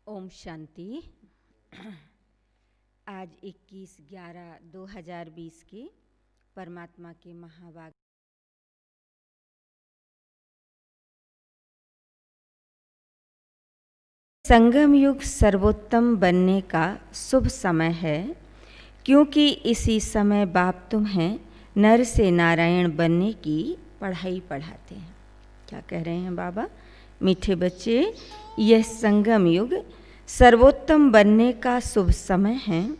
ओम शांति। आज 21/11/2020 की परमात्मा के महावाक्य संगम युग सर्वोत्तम बनने का शुभ समय है, क्योंकि इसी समय बाप तुम्हें नर से नारायण बनने की पढ़ाई पढ़ाते हैं। क्या कह रहे हैं बाबा? मीठे बच्चे, यह संगम युग सर्वोत्तम बनने का शुभ समय है,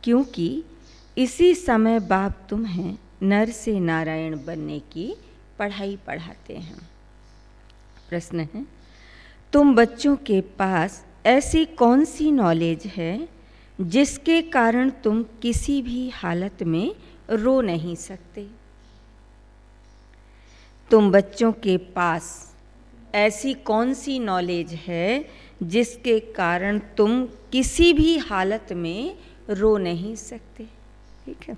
क्योंकि इसी समय बाप तुम्हें नर से नारायण बनने की पढ़ाई पढ़ाते हैं। प्रश्न है, तुम बच्चों के पास ऐसी कौन सी नॉलेज है जिसके कारण तुम किसी भी हालत में रो नहीं सकते? तुम बच्चों के पास ऐसी कौन सी नॉलेज है जिसके कारण तुम किसी भी हालत में रो नहीं सकते? ठीक है,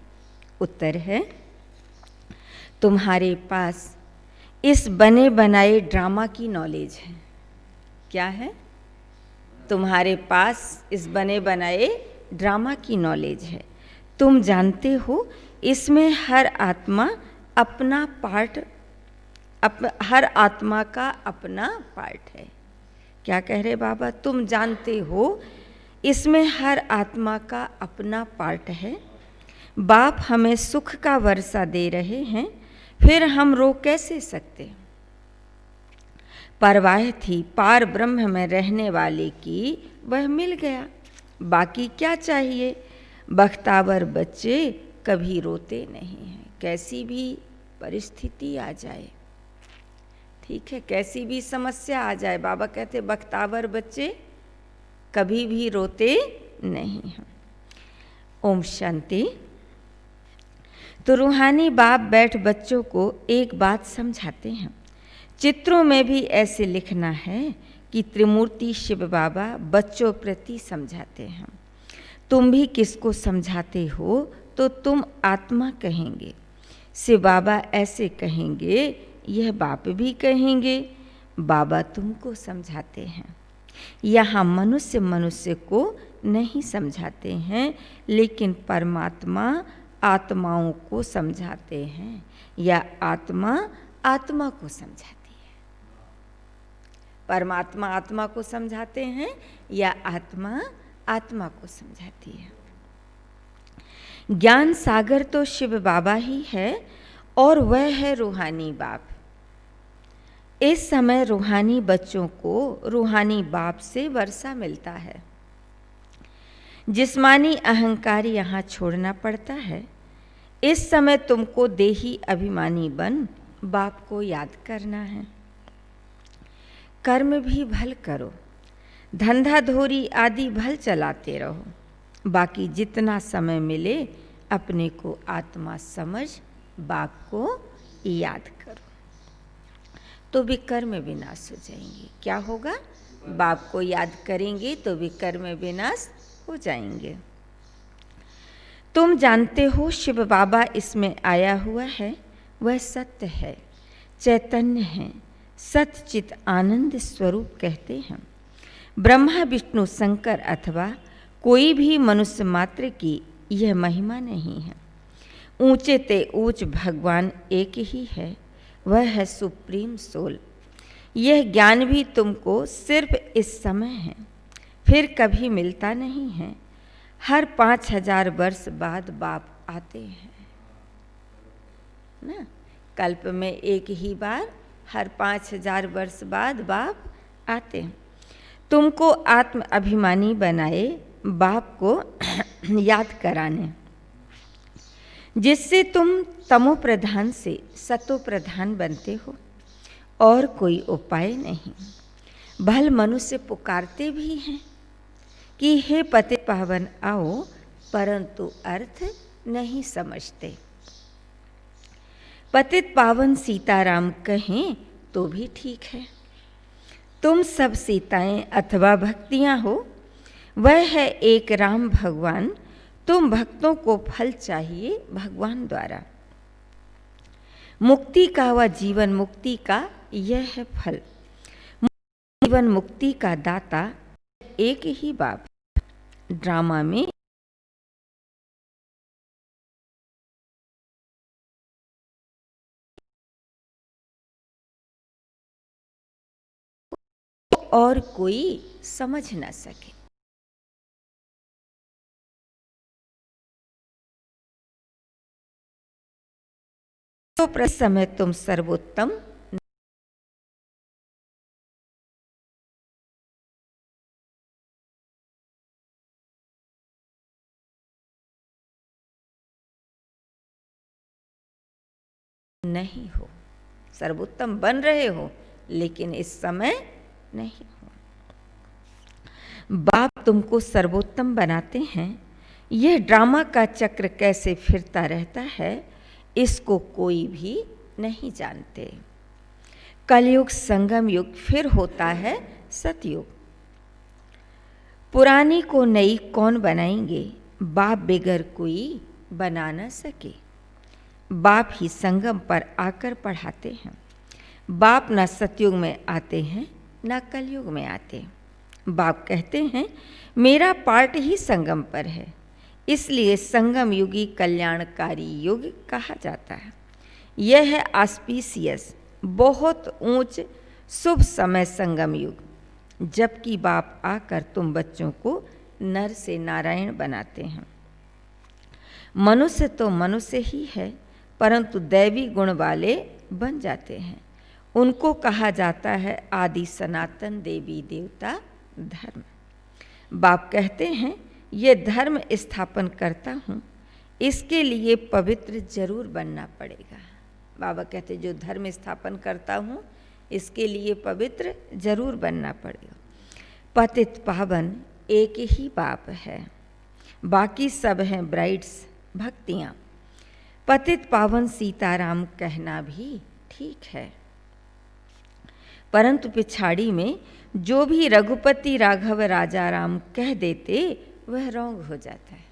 उत्तर है, तुम्हारे पास इस बने बनाए ड्रामा की नॉलेज है। क्या है? तुम्हारे पास इस बने बनाए ड्रामा की नॉलेज है। तुम जानते हो इसमें हर आत्मा अपना पार्ट, हर आत्मा का अपना पार्ट है। क्या कह रहे बाबा? तुम जानते हो इसमें हर आत्मा का अपना पार्ट है। बाप हमें सुख का वर्षा दे रहे हैं, फिर हम रो कैसे सकते? परवाह थी पार ब्रह्म में रहने वाले की, वह मिल गया, बाकी क्या चाहिए? बख्तावर बच्चे कभी रोते नहीं हैं, कैसी भी परिस्थिति आ जाए। ठीक है, कैसी भी समस्या आ जाए, बाबा कहते बख्तावर बच्चे कभी भी रोते नहीं हैं। ओम शांति। तो रूहानी बाप बैठ बच्चों को एक बात समझाते हैं। चित्रों में भी ऐसे लिखना है कि त्रिमूर्ति शिव बाबा बच्चों प्रति समझाते हैं। तुम भी किसको समझाते हो तो तुम आत्मा कहेंगे, शिव बाबा ऐसे कहेंगे, यह बाप भी कहेंगे। बाबा तुमको समझाते हैं। यहाँ मनुष्य मनुष्य को नहीं समझाते हैं, लेकिन परमात्मा आत्माओं को समझाते हैं, या आत्मा आत्मा को समझाती है। परमात्मा आत्मा को समझाते हैं या आत्मा आत्मा को समझाती है। ज्ञान सागर तो शिव बाबा ही है और वह है रूहानी बाप। इस समय रूहानी बच्चों को रूहानी बाप से वर्षा मिलता है। जिस्मानी अहंकार यहाँ छोड़ना पड़ता है। इस समय तुमको देही अभिमानी बन बाप को याद करना है। कर्म भी भल करो, धंधा धोरी आदि भल चलाते रहो, बाकी जितना समय मिले अपने को आत्मा समझ बाप को याद करो, तो विकर्म विनाश हो जाएंगे। क्या होगा? बाप को याद करेंगे तो विकर्म विनाश हो जाएंगे। तुम जानते हो शिव बाबा इसमें आया हुआ है, वह सत्य है, चैतन्य है, सतचित आनंद स्वरूप कहते हैं। ब्रह्मा विष्णु शंकर अथवा कोई भी मनुष्य मात्र की यह महिमा नहीं है। ऊंचे ते ऊंच भगवान एक ही है, वह है सुप्रीम सोल। यह ज्ञान भी तुमको सिर्फ इस समय है, फिर कभी मिलता नहीं है। हर 5000 वर्ष बाद बाप आते हैं ना, कल्प में एक ही बार, हर 5000 वर्ष बाद बाप आते हैं। तुमको आत्म अभिमानी बनाए बाप को याद कराने, जिससे तुम तमो प्रधान से सतो प्रधान बनते हो, और कोई उपाय नहीं। भल मनुष्य पुकारते भी हैं कि हे पति पावन आओ, परंतु अर्थ नहीं समझते। पतित पावन सीताराम कहें तो भी ठीक है। तुम सब सीताएं अथवा भक्तियां हो, वह है एक राम भगवान। तुम भक्तों को फल चाहिए भगवान द्वारा। मुक्ति का व जीवन मुक्ति का यह है फल। जीवन मुक्ति का दाता एक ही बाप है। ड्रामा में और कोई समझ ना सके। तो प्रति समय तुम सर्वोत्तम नहीं हो, सर्वोत्तम बन रहे हो लेकिन इस समय नहीं हो। बाप तुमको सर्वोत्तम बनाते हैं। यह ड्रामा का चक्र कैसे फिरता रहता है इसको कोई भी नहीं जानते। कलयुग संगम युग, फिर होता है सतयुग। पुरानी को नई कौन बनाएंगे, बाप बिगर कोई बना न सके। बाप ही संगम पर आकर पढ़ाते हैं। बाप ना सतयुग में आते हैं ना कलयुग में आते। बाप कहते हैं मेरा पार्ट ही संगम पर है, इसलिए संगम युगी कल्याणकारी युग कहा जाता है। यह है ऑस्पिशियस, बहुत ऊंच शुभ समय संगम युग, जबकि बाप आकर तुम बच्चों को नर से नारायण बनाते हैं। मनुष्य तो मनुष्य ही है, परंतु दैवी गुण वाले बन जाते हैं। उनको कहा जाता है आदि सनातन देवी देवता धर्म। बाप कहते हैं ये धर्म स्थापन करता हूँ, इसके लिए पवित्र जरूर बनना पड़ेगा। बाबा कहते जो धर्म स्थापन करता हूँ इसके लिए पवित्र जरूर बनना पड़ेगा। पतित पावन एक ही बाप है, बाकी सब हैं ब्राइड्स भक्तियाँ। पतित पावन सीताराम कहना भी ठीक है, परंतु पिछाड़ी में जो भी रघुपति राघव राजा राम कह देते वह रॉन्ग हो जाता है।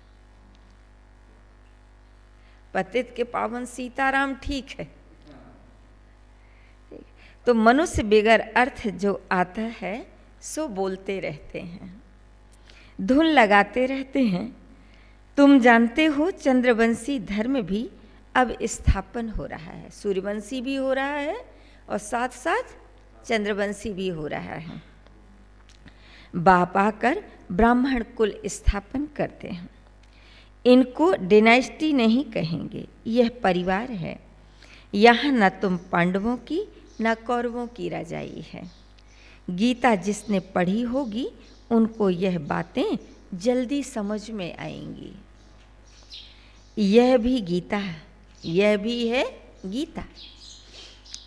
पतित के पावन सीताराम ठीक है, तो मनुष्य बिगर अर्थ जो आता है सो बोलते रहते हैं, धुन लगाते रहते हैं। तुम जानते हो चंद्रवंशी धर्म भी अब स्थापन हो रहा है, सूर्यवंशी भी हो रहा है और साथ साथ चंद्रवंशी भी हो रहा है। बाप आकर ब्राह्मण कुल स्थापन करते हैं। इनको डिनाइस्टी नहीं कहेंगे, यह परिवार है। यहाँ न तुम पांडवों की न कौरवों की रजाई है। गीता जिसने पढ़ी होगी उनको यह बातें जल्दी समझ में आएंगी। यह भी गीता, यह भी है गीता।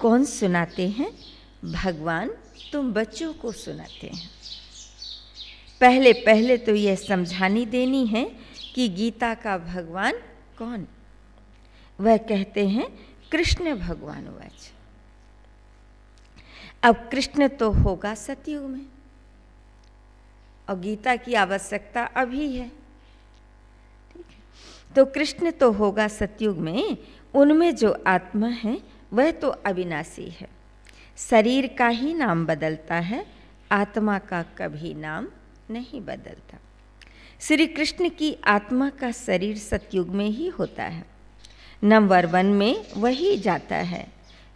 कौन सुनाते हैं? भगवान तुम बच्चों को सुनाते हैं। पहले पहले तो यह समझानी देनी है कि गीता का भगवान कौन। वह कहते हैं कृष्ण भगवान वाच। अब कृष्ण तो होगा सतयुग में और गीता की आवश्यकता अभी है, ठीक है। तो कृष्ण तो होगा सतयुग में, उनमें जो आत्मा है वह तो अविनाशी है। शरीर का ही नाम बदलता है, आत्मा का कभी नाम नहीं बदलता। श्री कृष्ण की आत्मा का शरीर सतयुग में ही होता है, नंबर 1 में वही जाता है।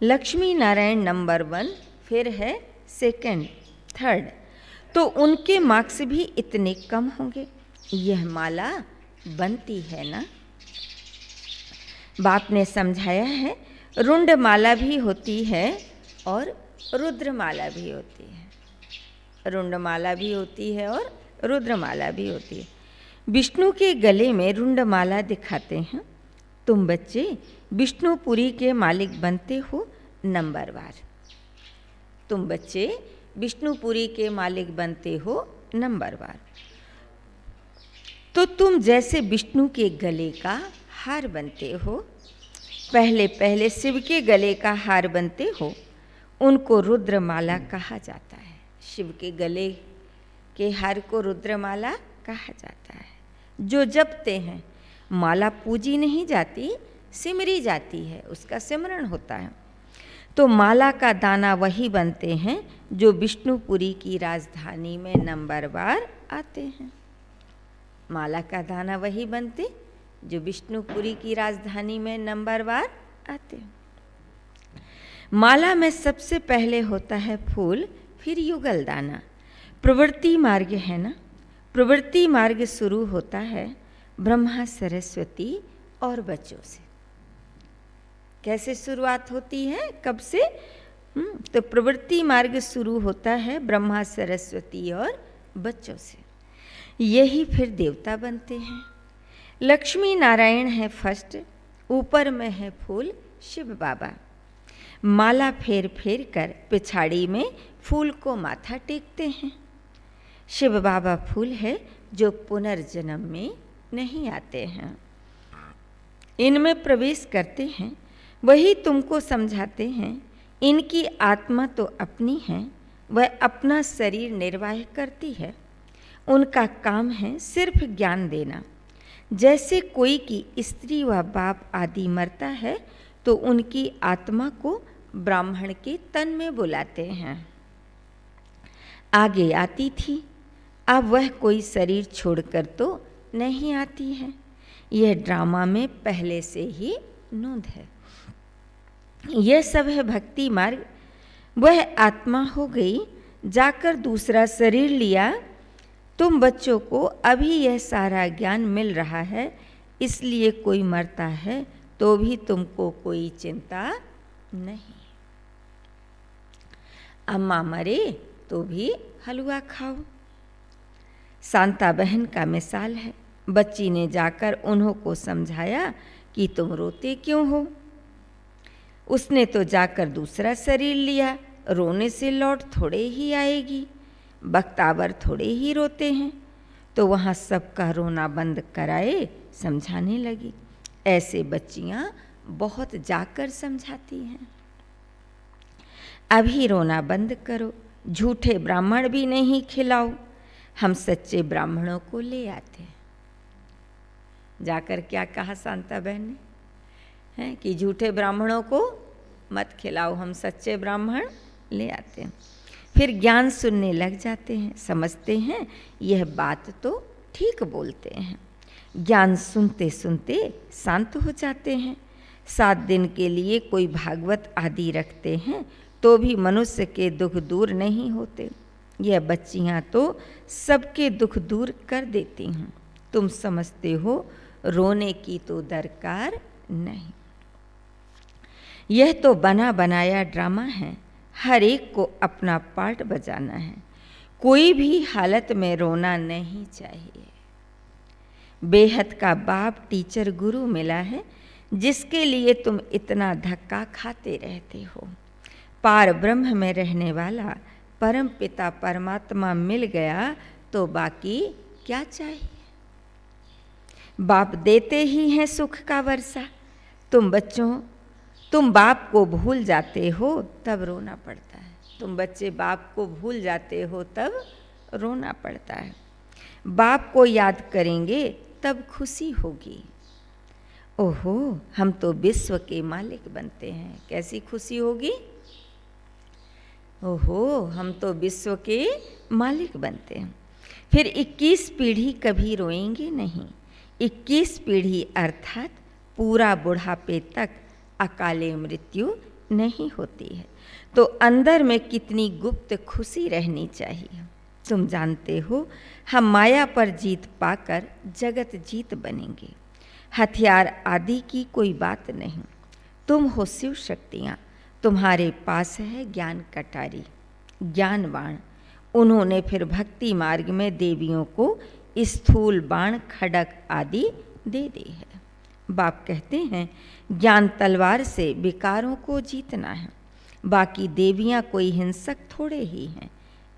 लक्ष्मी नारायण नंबर 1, फिर है 2nd, 3rd, तो उनके मार्क्स भी इतने कम होंगे। यह माला बनती है ना। बाप ने समझाया है रुंड माला भी होती है और रुद्रमाला भी होती है। रुंडमाला भी होती है और रुद्रमाला भी होती है। विष्णु के गले में रुंडमाला दिखाते हैं। तुम बच्चे विष्णुपुरी के मालिक बनते हो नंबरवार। तुम बच्चे विष्णुपुरी के मालिक बनते हो नंबरवार। तो तुम जैसे विष्णु के गले का हार बनते हो, पहले पहले शिव के गले का हार बनते हो, उनको रुद्रमाला कहा जाता है। शिव के गले के हार को रुद्रमाला कहा जाता है। जो जपते हैं, माला पूजी नहीं जाती, सिमरी जाती है, उसका सिमरण होता है। तो माला का दाना वही बनते हैं जो विष्णुपुरी की राजधानी में नंबरवार आते हैं। माला का दाना वही बनते जो विष्णुपुरी की राजधानी में नंबरवार आते हैं। माला में सबसे पहले होता है फूल, फिर युगल दाना। प्रवृत्ति मार्ग है ना, प्रवृत्ति मार्ग शुरू होता है ब्रह्मा सरस्वती और बच्चों से। कैसे शुरुआत होती है, कब से? तो प्रवृत्ति मार्ग शुरू होता है ब्रह्मा सरस्वती और बच्चों से। यही फिर देवता बनते हैं। लक्ष्मी नारायण है फर्स्ट, ऊपर में है फूल शिव बाबा। माला फेर फेर कर पिछाड़ी में फूल को माथा टेकते हैं। शिव बाबा फूल है जो पुनर्जन्म में नहीं आते हैं, इनमें प्रवेश करते हैं। वही तुमको समझाते हैं इनकी आत्मा तो अपनी है, वह अपना शरीर निर्वाह करती है। उनका काम है सिर्फ ज्ञान देना। जैसे कोई की स्त्री व बाप आदि मरता है तो उनकी आत्मा को ब्राह्मण के तन में बुलाते हैं। आगे आती थी, अब वह कोई शरीर छोड़कर तो नहीं आती है। यह ड्रामा में पहले से ही नोंद है। यह सब है भक्ति मार्ग। वह आत्मा हो गई, जाकर दूसरा शरीर लिया। तुम बच्चों को अभी यह सारा ज्ञान मिल रहा है, इसलिए कोई मरता है तो भी तुमको कोई चिंता नहीं। अम्मा मरे तो भी हलवा खाओ। शांता बहन का मिसाल है। बच्ची ने जाकर उन्हों को समझाया कि तुम रोते क्यों हो। उसने तो जाकर दूसरा शरीर लिया, रोने से लौट थोड़े ही आएगी। बख्तावर थोड़े ही रोते हैं। तो वहाँ सबका रोना बंद कराए समझाने लगी। ऐसे बच्चियाँ बहुत जाकर समझाती हैं। अभी रोना बंद करो, झूठे ब्राह्मण भी नहीं खिलाओ, हम सच्चे ब्राह्मणों को ले आते हैं। जाकर क्या कहा शांता बहन ने, है कि झूठे ब्राह्मणों को मत खिलाओ, हम सच्चे ब्राह्मण ले आते हैं। फिर ज्ञान सुनने लग जाते हैं, समझते हैं यह बात तो ठीक बोलते हैं। ज्ञान सुनते सुनते शांत हो जाते हैं। 7 दिन के लिए कोई भागवत आदि रखते हैं तो भी मनुष्य के दुख दूर नहीं होते। यह बच्चियाँ तो सबके दुख दूर कर देती हैं। तुम समझते हो रोने की तो दरकार नहीं। यह तो बना बनाया ड्रामा है, हर एक को अपना पार्ट बजाना है। कोई भी हालत में रोना नहीं चाहिए। बेहद का बाप टीचर गुरु मिला है, जिसके लिए तुम इतना धक्का खाते रहते हो। पार ब्रह्म में रहने वाला परम पिता परमात्मा मिल गया तो बाकी क्या चाहिए। बाप देते ही हैं सुख का वर्षा। तुम बच्चों, तुम बाप को भूल जाते हो तब रोना पड़ता है। तुम बच्चे बाप को भूल जाते हो तब रोना पड़ता है। बाप को याद करेंगे तब खुशी होगी। ओहो, हम तो विश्व के मालिक बनते हैं, कैसी खुशी होगी। ओहो, हम तो विश्व के मालिक बनते हैं। फिर 21 पीढ़ी कभी रोएंगे नहीं। 21 पीढ़ी अर्थात पूरा बुढ़ापे तक अकाले मृत्यु नहीं होती है। तो अंदर में कितनी गुप्त खुशी रहनी चाहिए। तुम जानते हो हम माया पर जीत पाकर जगत जीत बनेंगे। हथियार आदि की कोई बात नहीं। तुम हो शिव शक्तियाँ, तुम्हारे पास है ज्ञान कटारी, ज्ञानवाण। उन्होंने फिर भक्ति मार्ग में देवियों को स्थूल बाण खड़क आदि दे दी है। बाप कहते हैं ज्ञान तलवार से विकारों को जीतना है, बाकी देवियाँ कोई हिंसक थोड़े ही हैं।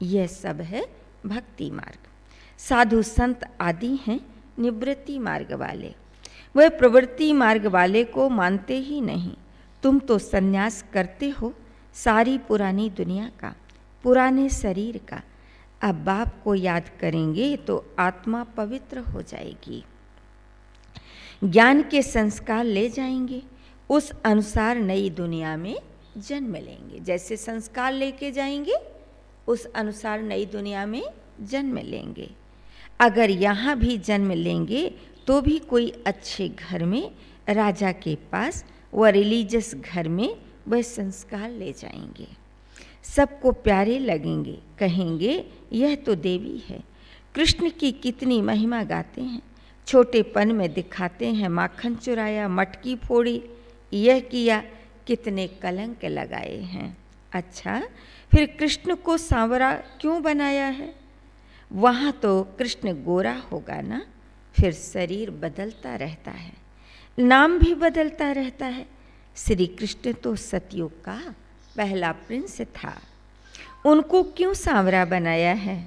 यह सब है भक्ति मार्ग। साधु संत आदि हैं निवृत्ति मार्ग वाले, वह प्रवृत्ति मार्ग वाले को मानते ही नहीं। तुम तो संन्यास करते हो सारी पुरानी दुनिया का, पुराने शरीर का। अब बाप को याद करेंगे तो आत्मा पवित्र हो जाएगी। ज्ञान के संस्कार ले जाएंगे, उस अनुसार नई दुनिया में जन्म लेंगे। जैसे संस्कार लेके जाएंगे उस अनुसार नई दुनिया में जन्म लेंगे। अगर यहाँ भी जन्म लेंगे तो भी कोई अच्छे घर में, राजा के पास व रिलीजियस घर में वह संस्कार ले जाएंगे। सबको प्यारे लगेंगे, कहेंगे यह तो देवी है। कृष्ण की कितनी महिमा गाते हैं, छोटेपन में दिखाते हैं माखन चुराया, मटकी फोड़ी, यह किया, कितने कलंक लगाए हैं। अच्छा, फिर कृष्ण को सांवरा क्यों बनाया है? वहाँ तो कृष्ण गोरा होगा ना। फिर शरीर बदलता रहता है, नाम भी बदलता रहता है। श्री कृष्ण तो सतयुग का पहला प्रिंस था, उनको क्यों सांवरा बनाया है?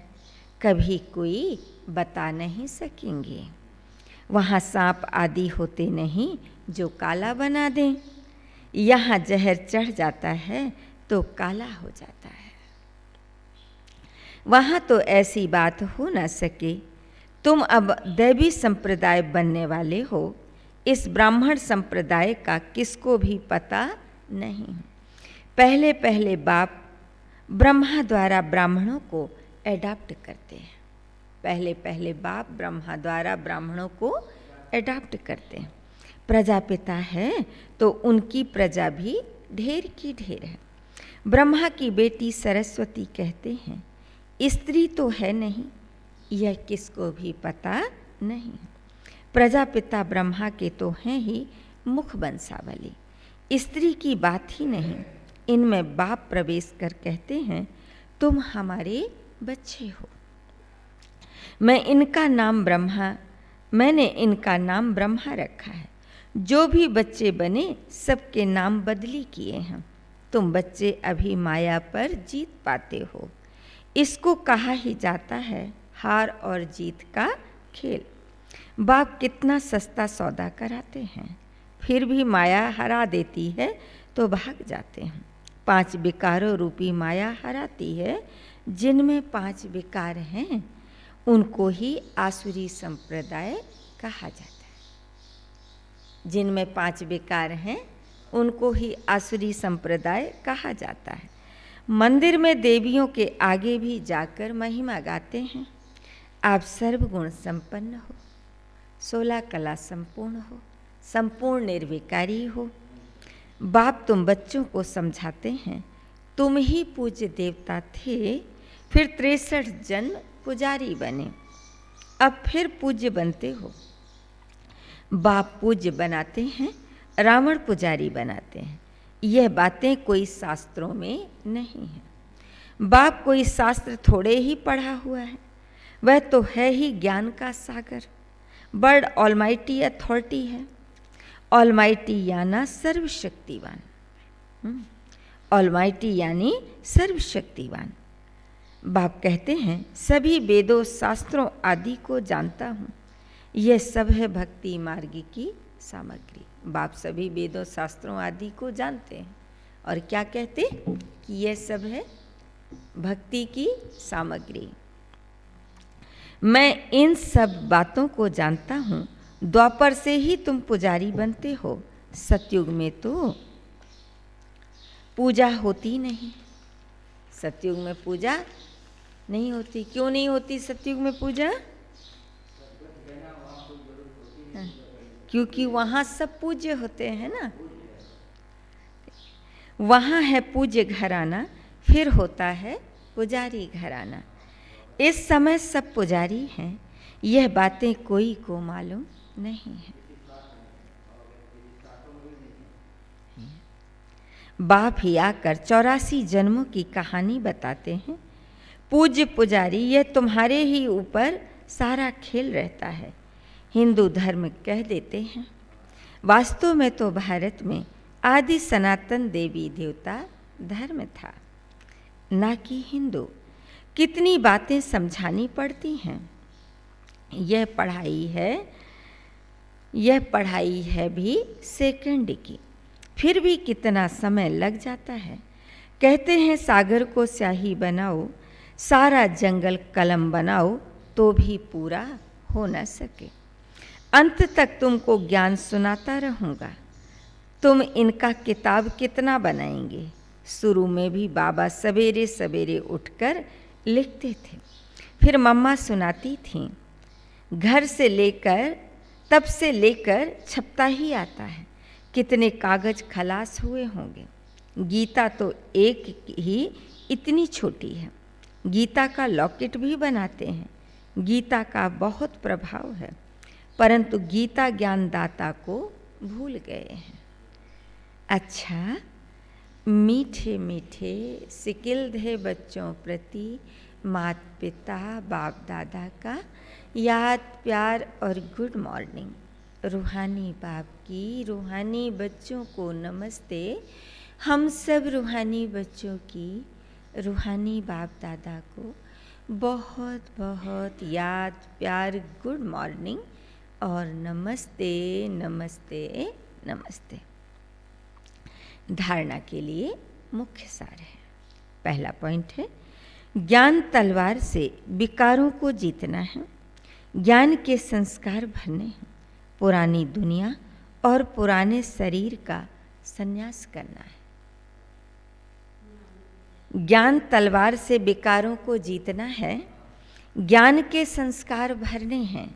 कभी कोई बता नहीं सकेंगे। वहाँ सांप आदि होते नहीं जो काला बना दें। यहाँ जहर चढ़ जाता है तो काला हो जाता है। वहाँ तो ऐसी बात हो न सके। तुम अब दैवी संप्रदाय बनने वाले हो, इस ब्राह्मण संप्रदाय का किसको भी पता नहीं। पहले पहले बाप ब्रह्मा द्वारा ब्राह्मणों को एडॉप्ट करते हैं। पहले पहले बाप ब्रह्मा द्वारा ब्राह्मणों को एडॉप्ट करते हैं। प्रजापिता है तो उनकी प्रजा भी ढेर की ढेर है। ब्रह्मा की बेटी सरस्वती कहते हैं, स्त्री तो है नहीं, यह किसको भी पता नहीं। प्रजापिता ब्रह्मा के तो हैं ही मुख वंशावली, स्त्री की बात ही नहीं। इनमें बाप प्रवेश कर कहते हैं, तुम हमारे बच्चे हो। मैंने इनका नाम ब्रह्मा रखा है। जो भी बच्चे बने सबके नाम बदली किए हैं। तुम बच्चे अभी माया पर जीत पाते हो। इसको कहा ही जाता है हार और जीत का खेल। बाप कितना सस्ता सौदा कराते हैं, फिर भी माया हरा देती है तो भाग जाते हैं। 5 विकारों रूपी माया हराती है। जिनमें 5 विकार हैं उनको ही आसुरी संप्रदाय कहा जाता है। जिनमें 5 विकार हैं उनको ही आसुरी संप्रदाय कहा जाता है। मंदिर में देवियों के आगे भी जाकर महिमा गाते हैं, आप सर्वगुण संपन्न हो, 16 कला संपूर्ण हो, संपूर्ण निर्विकारी हो। बाप तुम बच्चों को समझाते हैं, तुम ही पूज्य देवता थे, फिर 63 जन्म पुजारी बने, अब फिर पूज्य बनते हो। बाप पूज्य बनाते हैं, रावण पुजारी बनाते हैं। यह बातें कोई शास्त्रों में नहीं है। बाप कोई शास्त्र थोड़े ही पढ़ा हुआ है, वह तो है ही ज्ञान का सागर। वर्ड ऑलमाइटी अथॉरिटी है। ऑलमाइटी यानी सर्वशक्तिवान, ऑलमाइटी यानी सर्वशक्तिवान। बाप कहते हैं, सभी वेदों शास्त्रों आदि को जानता हूँ, यह सब है भक्ति मार्ग की सामग्री। बाप सभी वेदों शास्त्रों आदि को जानते हैं और क्या कहते कि यह सब है भक्ति की सामग्री। मैं इन सब बातों को जानता हूँ। द्वापर से ही तुम पुजारी बनते हो, सतयुग में तो पूजा होती नहीं। सतयुग में पूजा नहीं होती। क्यों नहीं होती सतयुग में पूजा? क्योंकि वहाँ सब पूज्य होते हैं ना। वहाँ है पूज्य घराना, फिर होता है पुजारी घराना। इस समय सब पुजारी हैं, यह बातें कोई को मालूम नहीं है। बाप ही आकर 84 जन्मों की कहानी बताते हैं। पूज्य पुजारी, यह तुम्हारे ही ऊपर सारा खेल रहता है। हिंदू धर्म कह देते हैं, वास्तव में तो भारत में आदि सनातन देवी देवता धर्म था, ना कि हिंदू। कितनी बातें समझानी पड़ती हैं। यह पढ़ाई है भी सेकंड की, फिर भी कितना समय लग जाता है। कहते हैं सागर को स्याही बनाओ, सारा जंगल कलम बनाओ, तो भी पूरा हो न सके। अंत तक तुमको ज्ञान सुनाता रहूँगा। तुम इनका किताब कितना बनाएंगे, शुरू में भी बाबा सवेरे सवेरे उठकर लिखते थे, फिर मम्मा सुनाती थीं। घर से लेकर तब से लेकर छपता ही आता है, कितने कागज खलास हुए होंगे। गीता तो एक ही इतनी छोटी है। गीता का लॉकेट भी बनाते हैं। गीता का बहुत प्रभाव है, परंतु गीता ज्ञानदाता को भूल गए हैं। अच्छा, मीठे मीठे सिकिलधे बच्चों प्रति माता पिता बाप दादा का याद प्यार और गुड मॉर्निंग। रूहानी बाप की रूहानी बच्चों को नमस्ते। हम सब रूहानी बच्चों की रूहानी बाप दादा को बहुत बहुत याद प्यार गुड मॉर्निंग और नमस्ते नमस्ते नमस्ते। धारणा के लिए मुख्य सार है। पहला पॉइंट है, ज्ञान तलवार से विकारों को जीतना है। ज्ञान के संस्कार भरने हैं। पुरानी दुनिया और पुराने शरीर का संन्यास करना है। ज्ञान तलवार से विकारों को जीतना है। ज्ञान के संस्कार भरने हैं।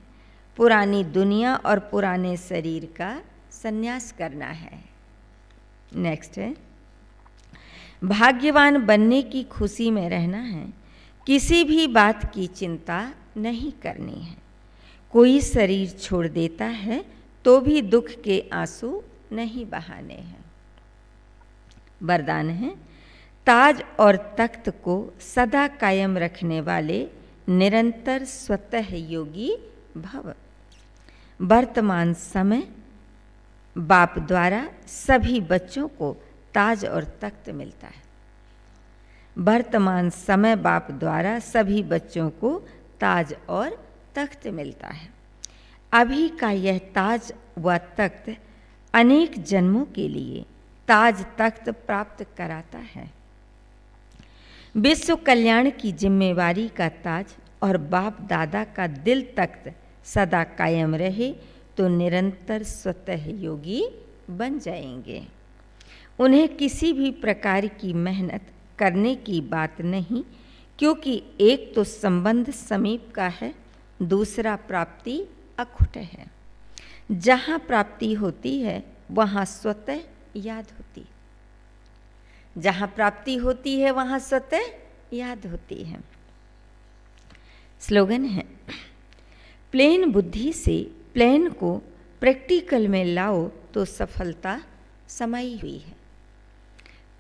पुरानी दुनिया और पुराने शरीर का संन्यास करना है। नेक्स्ट है, भाग्यवान बनने की खुशी में रहना है। किसी भी बात की चिंता नहीं करनी है। कोई शरीर छोड़ देता है तो भी दुख के आंसू नहीं बहाने हैं। वरदान है, ताज और तख्त को सदा कायम रखने वाले निरंतर स्वतः योगी भव। वर्तमान समय बाप द्वारा सभी बच्चों को ताज और तख्त मिलता है। वर्तमान समय बाप द्वारा सभी बच्चों को ताज और तख्त मिलता है। अभी का यह ताज व तख्त अनेक जन्मों के लिए ताज तख्त प्राप्त कराता है। विश्व कल्याण की जिम्मेवारी का ताज और बाप दादा का दिल तख्त सदा कायम रहे तो निरंतर स्वतः योगी बन जाएंगे। उन्हें किसी भी प्रकार की मेहनत करने की बात नहीं, क्योंकि एक तो संबंध समीप का है, दूसरा प्राप्ति अखुट है। जहाँ प्राप्ति होती है वहाँ स्वतः याद होती। जहाँ प्राप्ति होती है वहाँ स्वतः याद होती है। स्लोगन है, प्लेन बुद्धि से प्लेन को प्रैक्टिकल में लाओ तो सफलता समाई हुई है।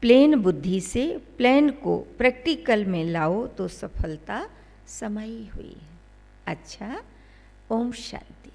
प्लेन बुद्धि से प्लेन को प्रैक्टिकल में लाओ तो सफलता समाई हुई है। अच्छा, ओम शांति।